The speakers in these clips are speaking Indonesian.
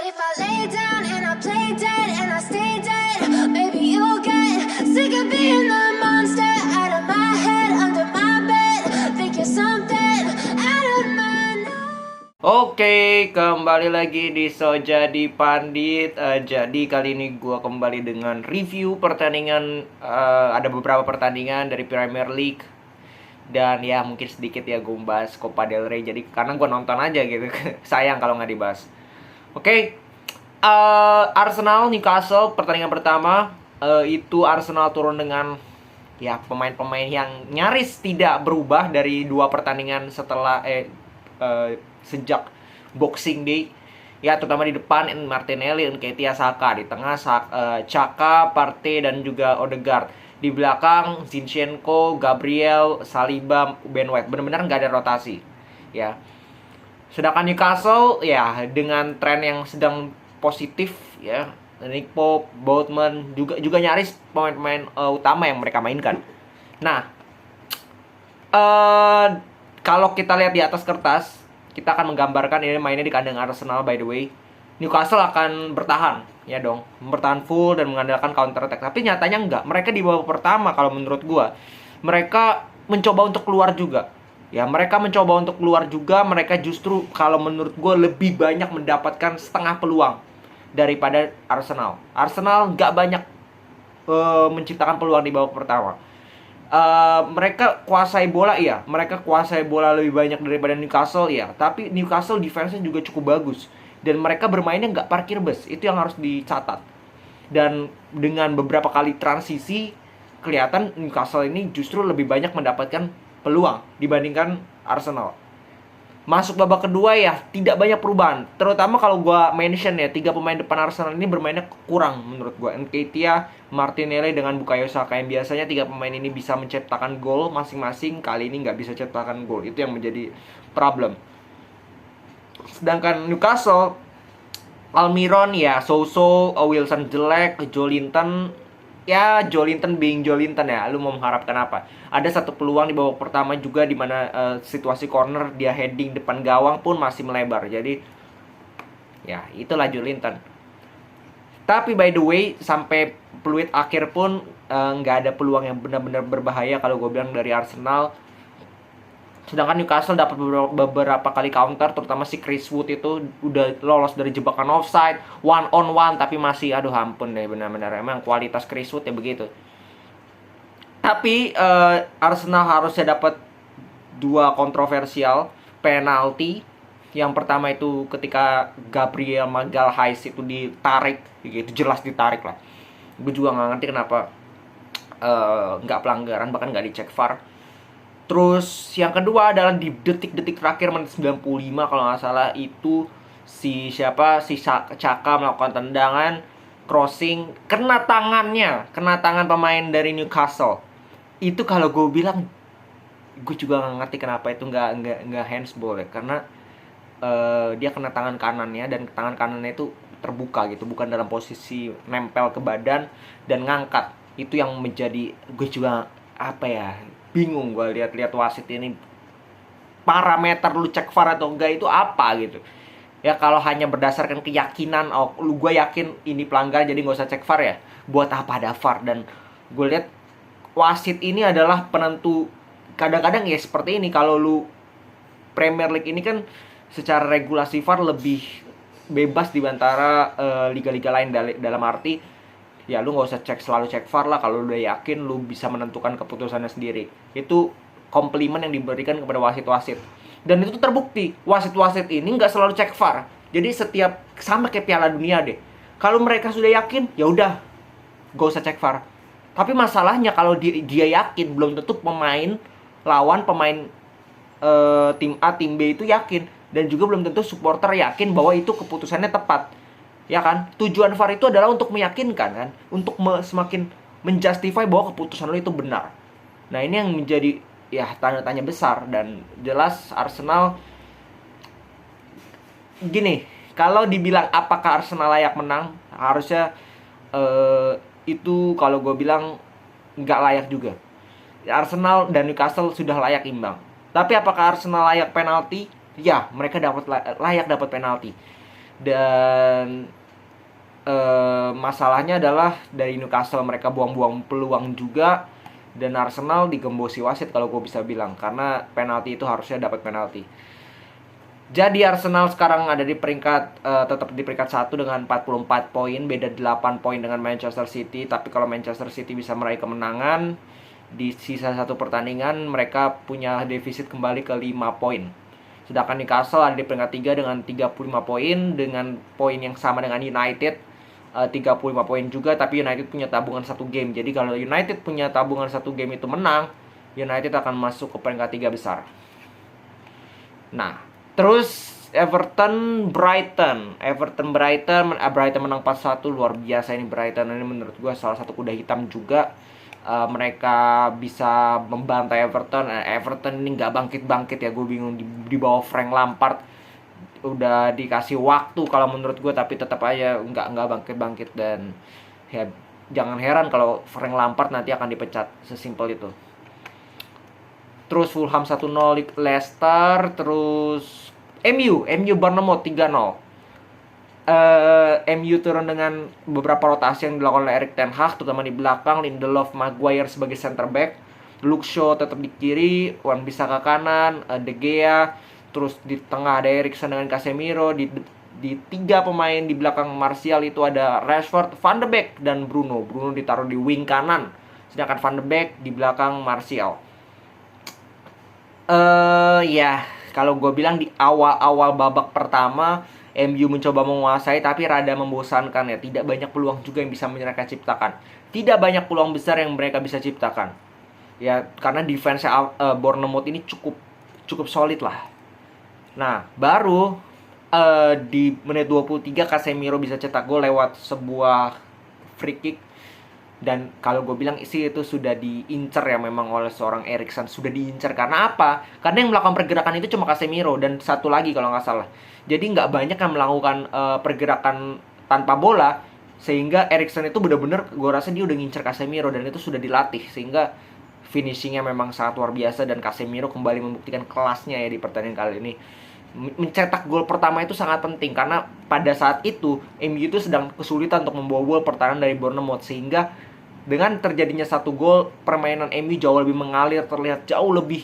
if I lay down and I play dead and I stay dead, maybe you'll get sick of being the monster out of my head, under my bed. Think you're something out of my mind. Oke, kembali lagi di So Jadi Pandit. Jadi kali ini gue kembali dengan review pertandingan. Ada beberapa pertandingan dari Premier League. Dan ya mungkin sedikit ya gue bahas Copa del Rey. Jadi karena gue nonton aja gitu. Sayang kalau nggak dibahas. Oke, Arsenal Newcastle pertandingan pertama. Itu Arsenal turun dengan ya pemain-pemain yang nyaris tidak berubah dari dua pertandingan setelah sejak Boxing Day, ya terutama di depan Martinelli, Nketiah, Saka, di tengah Xhaka, Partey dan juga Odegaard, di belakang Zinchenko, Gabriel, Saliba, Ben White. Benar-benar nggak ada rotasi ya. Sedangkan Newcastle ya dengan tren yang sedang positif ya, Nick Pope, Boatman juga nyaris pemain-pemain utama yang mereka mainkan. Nah, kalau kita lihat di atas kertas, kita akan menggambarkan ini mainnya di kandang Arsenal by the way. Newcastle akan bertahan, ya dong, bertahan full dan mengandalkan counter attack. Tapi nyatanya enggak. Mereka di babak pertama kalau menurut gua, mereka mencoba untuk keluar juga. Ya, mereka mencoba untuk keluar juga. Mereka justru kalau menurut gua lebih banyak mendapatkan setengah peluang daripada Arsenal. Arsenal nggak banyak menciptakan peluang di babak pertama. Mereka kuasai bola, iya. Mereka kuasai bola lebih banyak daripada Newcastle, iya. Tapi Newcastle defense-nya juga cukup bagus. Dan mereka bermainnya nggak parkir bus. Itu yang harus dicatat. Dan dengan beberapa kali transisi, kelihatan Newcastle ini justru lebih banyak mendapatkan peluang dibandingkan Arsenal. Masuk babak kedua ya tidak banyak perubahan. Terutama kalau gue mention ya, 3 pemain depan Arsenal ini bermainnya kurang menurut gue. Nketiah, Martinelli dengan Bukayo Saka, yang biasanya 3 pemain ini bisa menciptakan gol masing-masing, kali ini nggak bisa ciptakan gol. Itu yang menjadi problem. Sedangkan Newcastle, Almiron ya so-so, Wilson jelek, Joelinton ya Joelinton being Joelinton ya, lu mau mengharapkan apa? Ada satu peluang di babak pertama juga di mana situasi corner dia heading depan gawang pun masih melebar. Jadi ya itulah Joelinton. Tapi by the way sampai peluit akhir pun nggak ada peluang yang benar-benar berbahaya kalau gue bilang dari Arsenal. Sedangkan Newcastle dapat beberapa kali counter, terutama si Chris Wood itu udah lolos dari jebakan offside, 1-on-1, tapi masih aduh ampun deh, benar-benar emang kualitas Chris Wood ya begitu. Tapi Arsenal harusnya dapat 2 kontroversial penalti. Yang pertama itu ketika Gabriel Magalhaes itu ditarik, gitu jelas ditarik lah. Gue juga nggak ngerti kenapa nggak pelanggaran, bahkan nggak dicek VAR. Terus yang kedua adalah di detik-detik terakhir menit 95 kalau nggak salah, itu si Xhaka melakukan tendangan crossing, kena tangan pemain dari Newcastle. Itu kalau gue bilang, gue juga nggak ngerti kenapa itu nggak handsball ya, karena dia kena tangan kanannya dan tangan kanannya itu terbuka gitu, bukan dalam posisi nempel ke badan dan ngangkat. Itu yang menjadi, gue juga apa ya, bingung gue lihat wasit ini. Parameter lu cek VAR atau enggak itu apa gitu ya? Kalau hanya berdasarkan keyakinan, oh lu gue yakin ini pelanggaran jadi nggak usah cek VAR ya, buat apa ada VAR? Dan gue lihat wasit ini adalah penentu. Kadang-kadang ya seperti ini, kalau lu Premier League ini kan secara regulasi VAR lebih bebas dibandara liga-liga lain, dalam arti ya lu nggak usah selalu cek VAR lah. Kalau lu udah yakin lu bisa menentukan keputusannya sendiri. Itu komplimen yang diberikan kepada wasit-wasit. Dan itu terbukti, wasit-wasit ini nggak selalu cek VAR. Jadi setiap, sama kayak Piala Dunia deh, kalau mereka sudah yakin ya udah nggak usah cek VAR. Tapi masalahnya kalau dia yakin, belum tentu pemain lawan, pemain tim A, tim B itu yakin. Dan juga belum tentu supporter yakin bahwa itu keputusannya tepat. Ya kan? Tujuan VAR itu adalah untuk meyakinkan kan, untuk semakin menjustify bahwa keputusan lo itu benar. Nah, ini yang menjadi ya tanda tanya besar. Dan jelas Arsenal gini, kalau dibilang apakah Arsenal layak menang, harusnya itu kalau gue bilang nggak layak juga. Arsenal dan Newcastle sudah layak imbang. Tapi apakah Arsenal layak penalti? Ya, mereka layak dapat penalti. Dan masalahnya adalah dari Newcastle mereka buang-buang peluang juga, dan Arsenal digembosi wasit kalau gue bisa bilang, karena penalti itu harusnya dapat penalti. Jadi Arsenal sekarang ada di peringkat tetap di peringkat 1 dengan 44 poin, beda 8 poin dengan Manchester City. Tapi kalau Manchester City bisa meraih kemenangan di sisa satu pertandingan, mereka punya defisit kembali ke 5 poin. Sedangkan Newcastle ada di peringkat 3 dengan 35 poin, dengan poin yang sama dengan United, 35 poin juga. Tapi United punya tabungan 1 game. Jadi kalau United punya tabungan 1 game itu menang, United akan masuk ke peringkat 3 besar. Nah, terus Brighton menang 4-1. Luar biasa ini Brighton. Ini menurut gue salah satu kuda hitam juga. Mereka bisa membantai Everton. Everton ini nggak bangkit-bangkit ya. Gue bingung di bawah Frank Lampard. Udah dikasih waktu kalau menurut gue, tapi tetap aja nggak bangkit-bangkit. Dan ya jangan heran kalau Frank Lampard nanti akan dipecat. Sesimpel itu. Terus Fulham 1-0 Leicester. Terus MU Bournemouth 3-0. MU turun dengan beberapa rotasi yang dilakukan oleh Erik ten Hag, terutama di belakang. Lindelof, Maguire sebagai center back, Luke Shaw tetap di kiri, Wan-Bissaka kanan, De Gea. Terus di tengah ada Eriksen dengan Casemiro. Di 3 pemain di belakang Martial itu ada Rashford, Van de Beek, dan Bruno ditaruh di wing kanan, sedangkan Van de Beek di belakang Martial. Ya, kalau gue bilang di awal-awal babak pertama MU mencoba menguasai, tapi rada membosankan ya. Tidak banyak peluang juga yang bisa mereka ciptakan. Tidak banyak peluang besar yang mereka bisa ciptakan. Ya, karena defense Bournemouth ini cukup solid lah. Nah, baru di menit 23 Casemiro bisa cetak gol lewat sebuah free kick. Dan kalau gue bilang sih itu sudah diincar ya memang oleh seorang Eriksen. Sudah diincar karena apa? Karena yang melakukan pergerakan itu cuma Casemiro dan satu lagi kalau nggak salah. Jadi nggak banyak yang melakukan pergerakan tanpa bola, sehingga Eriksen itu benar-benar gue rasa dia udah ngincar Casemiro, dan itu sudah dilatih sehingga finishingnya memang sangat luar biasa. Dan Casemiro kembali membuktikan kelasnya ya di pertandingan kali ini. Mencetak gol pertama itu sangat penting karena pada saat itu MU itu sedang kesulitan untuk membobol pertahanan dari Bournemouth, sehingga dengan terjadinya 1 gol, permainan MU jauh lebih mengalir, terlihat jauh lebih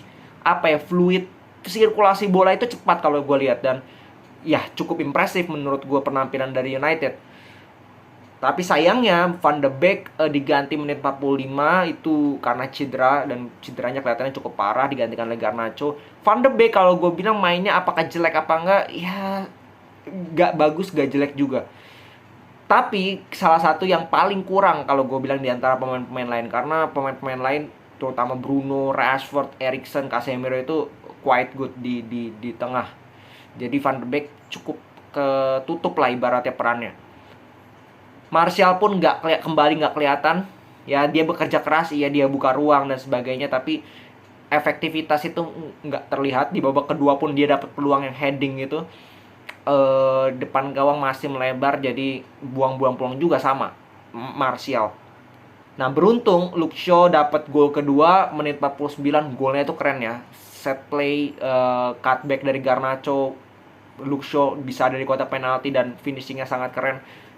fluid. Sirkulasi bola itu cepat kalau gue lihat, dan ya cukup impresif menurut gue penampilan dari United. Tapi sayangnya Van de Beek diganti menit 45 itu karena cedera, dan cederanya kelihatannya cukup parah, digantikan oleh Garnacho. Van de Beek kalau gue bilang mainnya apakah jelek apa enggak, ya gak bagus gak jelek juga. Tapi salah satu yang paling kurang kalau gue bilang di antara pemain-pemain lain, karena pemain-pemain lain terutama Bruno, Rashford, Eriksen, Casemiro itu quite good di tengah. Jadi Van de Beek cukup ketutup lah ibaratnya perannya. Martial pun kembali nggak kelihatan. Ya dia bekerja keras, iya dia buka ruang dan sebagainya, tapi efektivitas itu nggak terlihat. Di babak kedua pun dia dapat peluang yang heading gitu. Depan gawang masih melebar, jadi buang-buang peluang juga sama Martial. Nah, beruntung Luke Shaw dapat gol kedua menit 49. Golnya itu keren ya. Set play, cutback dari Garnacho, Luke Shaw bisa ada di kotak penalti, dan finishingnya sangat keren.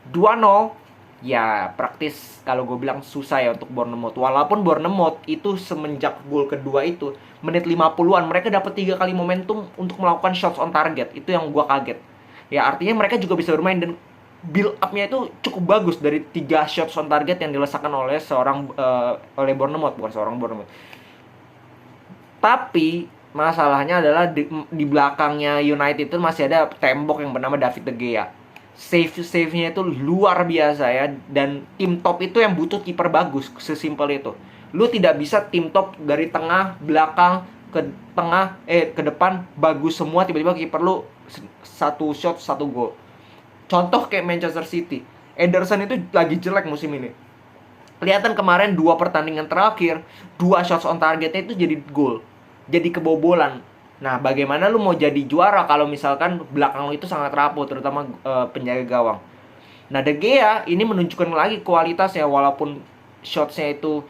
2-0. Ya praktis kalau gue bilang susah ya untuk Bournemouth. Walaupun Bournemouth itu semenjak gol kedua itu menit 50-an mereka dapat 3 kali momentum untuk melakukan shots on target. Itu yang gue kaget. Ya artinya mereka juga bisa bermain, dan build up-nya itu cukup bagus dari 3 shots on target yang dilesakan oleh oleh Bournemouth, bukan seorang Bournemouth. Tapi masalahnya adalah di belakangnya United itu masih ada tembok yang bernama David De Gea. Save-nya itu luar biasa ya. Dan tim top itu yang butuh kiper bagus, sesimpel itu. Lu tidak bisa tim top dari tengah, belakang, ke tengah, ke depan bagus semua, tiba-tiba kiper lu 1 shot 1 gol. Contoh kayak Manchester City, Ederson itu lagi jelek musim ini. Kelihatan kemarin 2 pertandingan terakhir, 2 shots on targetnya itu jadi gol, jadi kebobolan. Nah, bagaimana lu mau jadi juara kalau misalkan belakang lu itu sangat rapuh, terutama penjaga gawang. Nah, De Gea ini menunjukkan lagi kualitasnya, walaupun shotsnya itu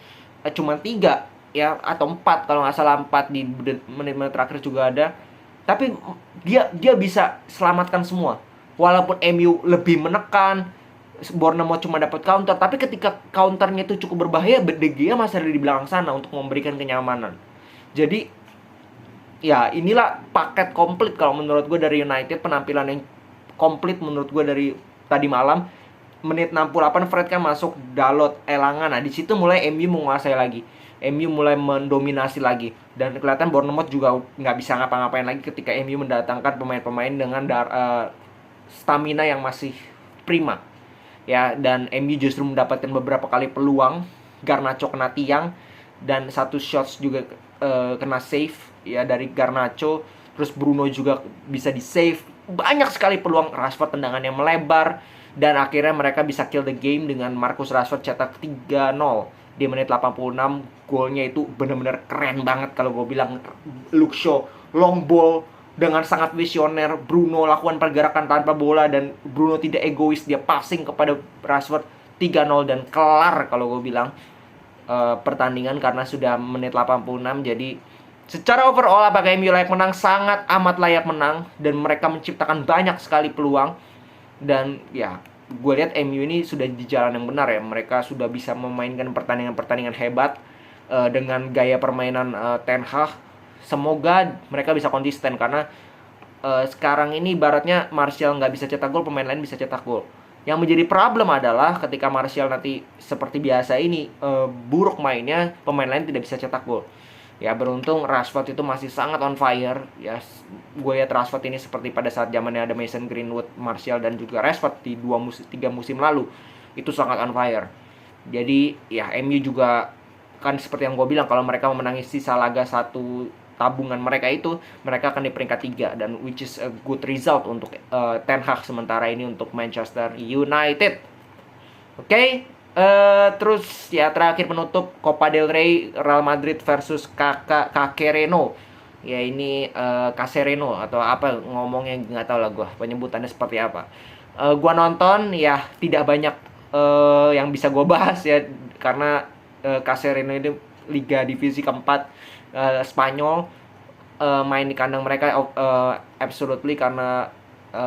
cuma 3 ya, atau 4 kalau nggak salah, 4 di menit-menit terakhir juga ada. Tapi dia bisa selamatkan semua. Walaupun MU lebih menekan, Bournemouth cuma dapat counter, tapi ketika counternya itu cukup berbahaya, De Gea masih ada di belakang sana untuk memberikan kenyamanan. Jadi ya inilah paket komplit kalau menurut gue dari United, penampilan yang komplit menurut gue dari tadi malam. Menit 68 Fred kan masuk, Dalot, Elanga. Nah di situ mulai MU menguasai lagi, MU mulai mendominasi lagi, dan kelihatan Bournemouth juga nggak bisa ngapa-ngapain lagi ketika MU mendatangkan pemain-pemain dengan stamina yang masih prima ya. Dan MU justru mendapatkan beberapa kali peluang, Garnacho kena tiang dan satu shots juga kena save ya dari Garnacho. Terus Bruno juga bisa di save. Banyak sekali peluang, Rashford tendangannya melebar, dan akhirnya mereka bisa kill the game dengan Marcus Rashford cetak 3-0 di menit 86. Golnya itu benar-benar keren banget kalau gue bilang. Luke Shaw long ball dengan sangat visioner. Bruno lakukan pergerakan tanpa bola dan Bruno tidak egois, dia passing kepada Rashford, 3-0 dan kelar kalau gue bilang pertandingan karena sudah menit 86. Jadi secara overall apakah MU layak menang? Sangat amat layak menang, dan mereka menciptakan banyak sekali peluang. Dan ya gue lihat MU ini sudah di jalan yang benar ya. Mereka sudah bisa memainkan pertandingan-pertandingan hebat dengan gaya permainan Ten Hag. Semoga mereka bisa konsisten, karena sekarang ini ibaratnya Martial nggak bisa cetak gol, pemain lain bisa cetak gol. Yang menjadi problem adalah ketika Martial nanti seperti biasa ini buruk mainnya, pemain lain tidak bisa cetak gol. Ya beruntung Rashford itu masih sangat on fire ya. Gue lihat Rashford ini seperti pada saat zamannya ada Mason Greenwood, Martial dan juga Rashford di 3 musim lalu, itu sangat on fire. Jadi ya MU juga kan seperti yang gue bilang, kalau mereka memenangi sisa laga satu tabungan mereka itu, mereka akan di peringkat 3, dan which is a good result untuk Ten Hag sementara ini untuk Manchester United. Oke. Terus ya terakhir penutup Copa del Rey, Real Madrid versus Cacereno. Ya ini Cacereno atau apa ngomongnya nggak tahu lah gue penyebutannya seperti apa. Gua nonton ya tidak banyak yang bisa gue bahas ya, karena Cacereno ini Liga Divisi keempat Spanyol, main di kandang mereka absolutely, karena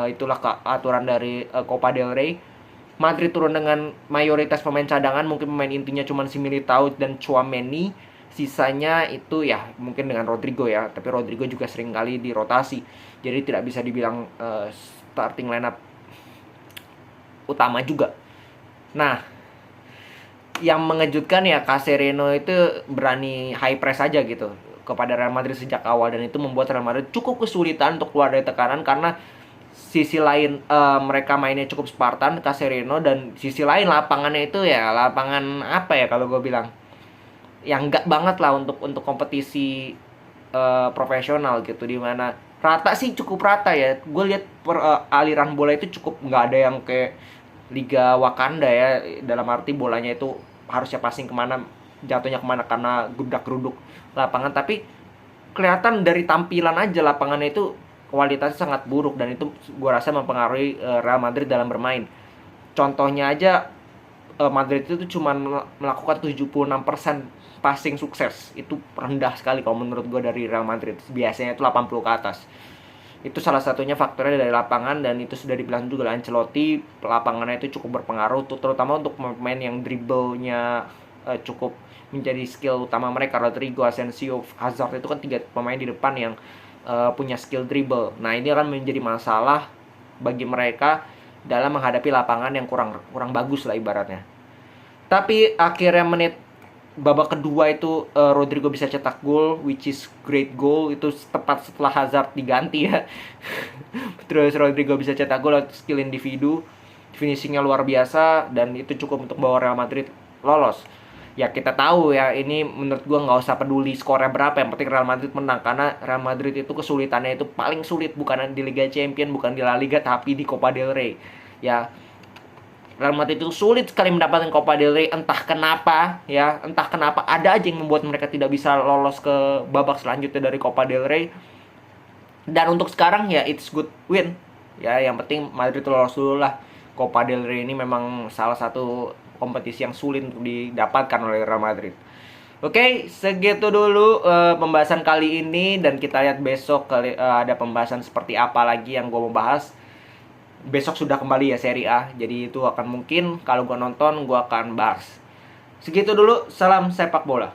itulah aturan dari Copa del Rey. Madrid turun dengan mayoritas pemain cadangan, mungkin pemain intinya cuma si Militao dan Tchouaméni. Sisanya itu ya mungkin dengan Rodrigo ya, tapi Rodrigo juga sering kali dirotasi. Jadi tidak bisa dibilang starting lineup utama juga. Nah, yang mengejutkan ya Cacereno itu berani high press aja gitu kepada Real Madrid sejak awal, dan itu membuat Real Madrid cukup kesulitan untuk keluar dari tekanan, karena sisi lain mereka mainnya cukup Spartan, Cacereno, dan sisi lain lapangannya itu ya lapangan apa ya kalau gue bilang, yang enggak banget lah untuk kompetisi profesional gitu, dimana rata sih cukup rata ya. Gue lihat aliran bola itu cukup nggak ada yang kayak Liga Wakanda ya, dalam arti bolanya itu harusnya passing kemana, jatuhnya kemana karena gudak-geruduk lapangan. Tapi kelihatan dari tampilan aja lapangannya itu kualitasnya sangat buruk, dan itu gue rasa mempengaruhi Real Madrid dalam bermain. Contohnya aja Madrid itu cuma melakukan 76% passing sukses. Itu rendah sekali kalau menurut gue dari Real Madrid. Biasanya itu 80 ke atas. Itu salah satunya faktornya dari lapangan, dan itu sudah dibilang juga oleh Ancelotti, lapangannya itu cukup berpengaruh, terutama untuk pemain yang dribblenya cukup menjadi skill utama mereka. Rodrigo, Asensio, Hazard itu kan 3 pemain di depan yang punya skill dribble. Nah ini akan menjadi masalah bagi mereka dalam menghadapi lapangan yang kurang bagus lah ibaratnya. Tapi akhirnya menit babak kedua itu Rodrigo bisa cetak gol, which is great goal. Itu tepat setelah Hazard diganti ya. Terus Rodrigo bisa cetak gol, skill individu, finishingnya luar biasa, dan itu cukup untuk bawa Real Madrid lolos. Ya kita tahu ya, ini menurut gue nggak usah peduli skornya berapa, yang penting Real Madrid menang, karena Real Madrid itu kesulitannya itu paling sulit bukan di Liga Champions, bukan di La Liga, tapi di Copa del Rey. Ya Real Madrid itu sulit sekali mendapatkan Copa del Rey, entah kenapa ada aja yang membuat mereka tidak bisa lolos ke babak selanjutnya dari Copa del Rey. Dan untuk sekarang ya it's good win ya, yang penting Madrid lolos dulu lah. Copa del Rey ini memang salah satu kompetisi yang sulit untuk didapatkan oleh Real Madrid. Oke, segitu dulu pembahasan kali ini, dan kita lihat besok ada pembahasan seperti apa lagi yang gue mau bahas. besok sudah kembali ya Serie A. Jadi itu akan mungkin kalau gua nonton gua akan bahas. Segitu dulu, salam sepak bola.